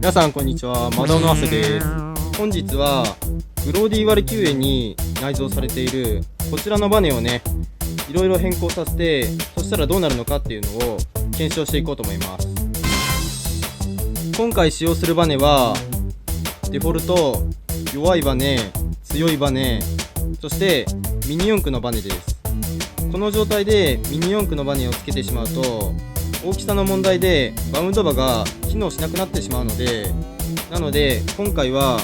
皆さんこんにちは、マダオのアセです。本日はグローディワルキューエに内蔵されているこちらのバネをね、いろいろ変更させて、そしたらどうなるのかっていうのを検証していこうと思います。今回使用するバネはデフォルト、弱いバネ、強いバネ、そしてミニ四駆のバネです。この状態でミニ四駆のバネをつけてしまうと、大きさの問題でバウンドバが機能しなくなってしまうので、今回は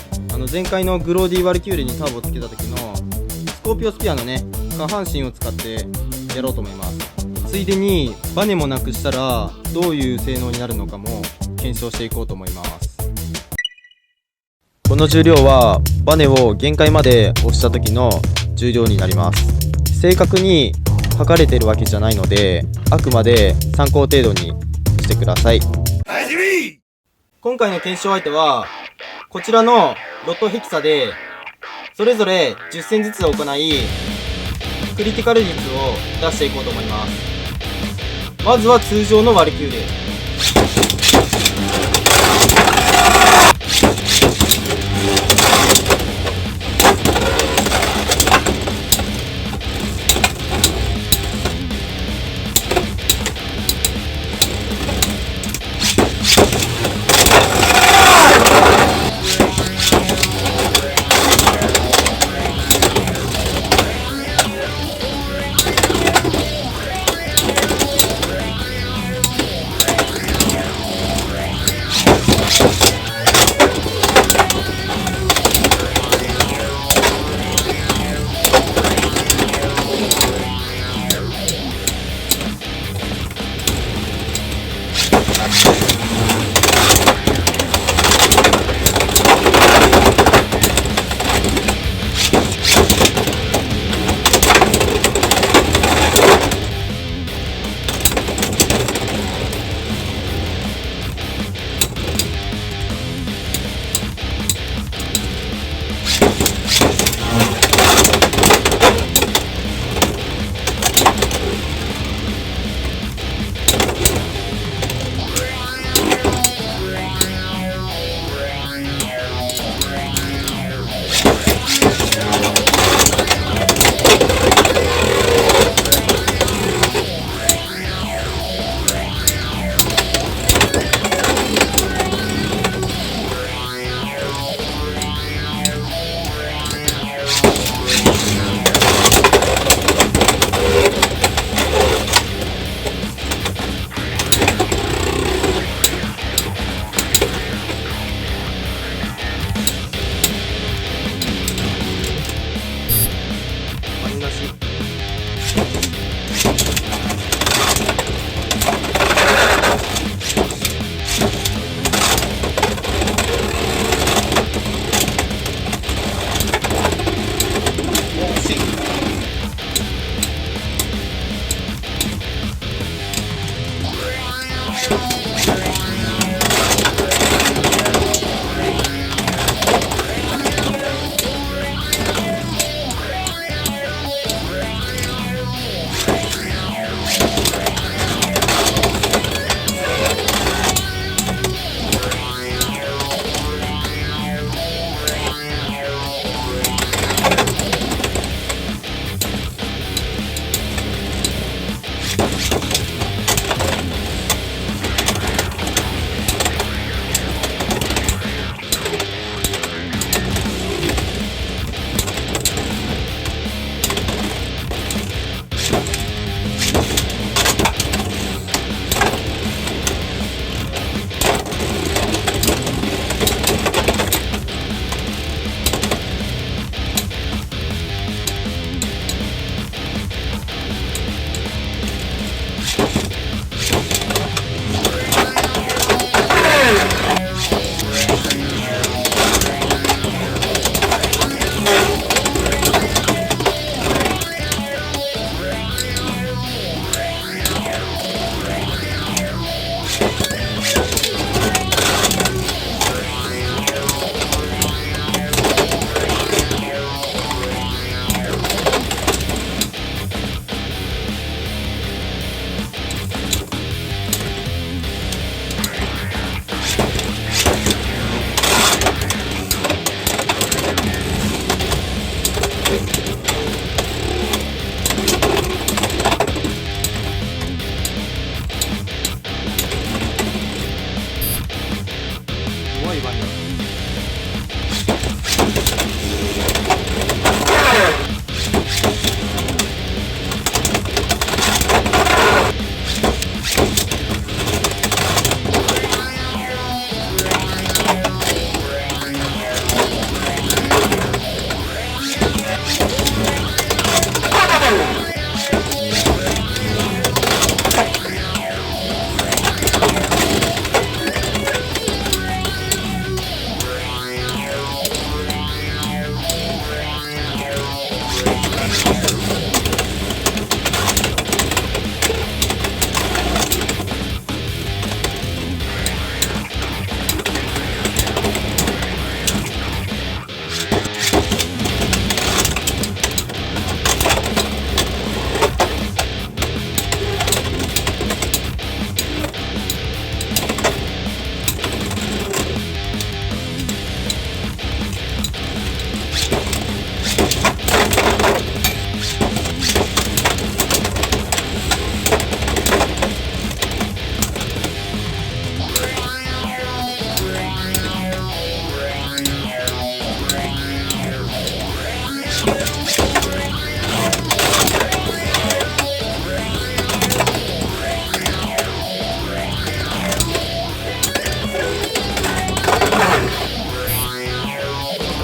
前回のグローディワルキューレにターボをつけた時のスコーピオスピアのね、下半身を使ってやろうと思います。ついでにバネもなくしたらどういう性能になるのかも検証していこうと思います。この重量はバネを限界まで押した時の重量になります。正確に測れているわけじゃないので、あくまで参考程度にしてください。今回の検証相手はこちらのロットヘキサでそれぞれ10戦ずつ行い、クリティカル率を出していこうと思います。まずは通常のワルキューレ。弱いバネ。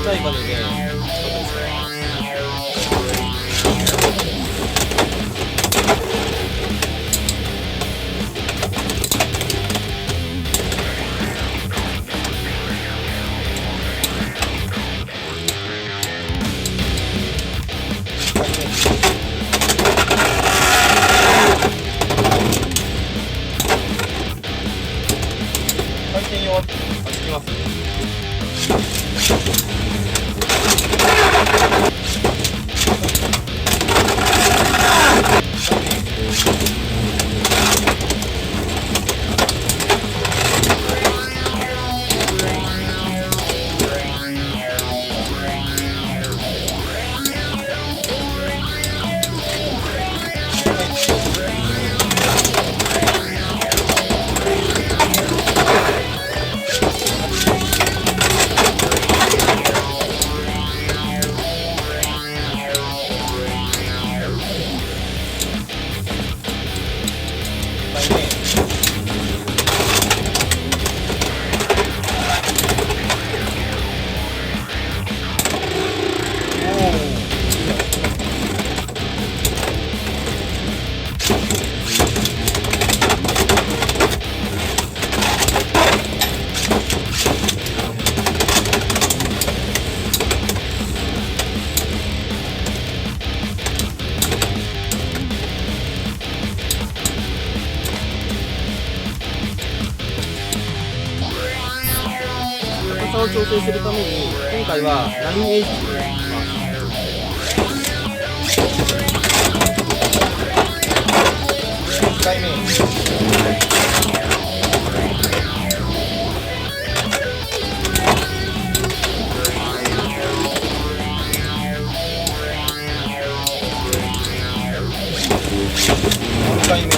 硬いバネで回転弱って弾きますね。高さを調整するために今回は 9H で1回目4回目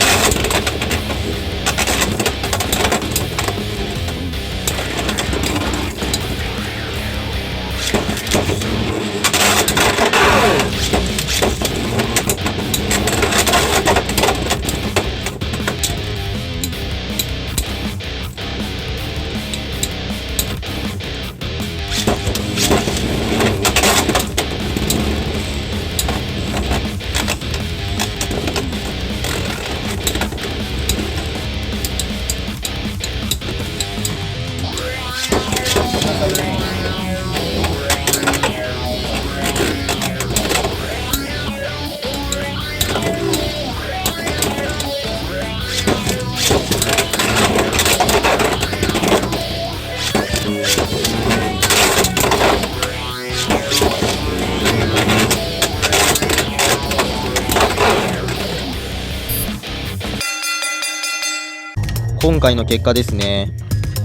今回の結果ですね。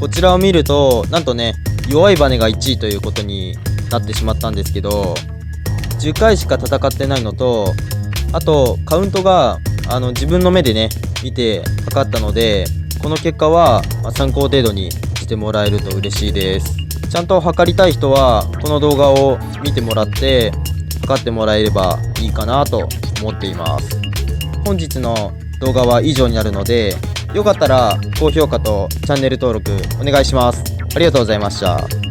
こちらを見るとなんとね弱いバネが1位ということになってしまったんですけど、10回しか戦ってないのと、あとカウントが自分の目でね見て測ったので、この結果は参考程度にしてしてもらえると嬉しいです。ちゃんと測りたい人はこの動画を見てもらって測ってもらえればいいかなと思っています。本日の動画は以上になるので、よかったら高評価とチャンネル登録お願いします。ありがとうございました。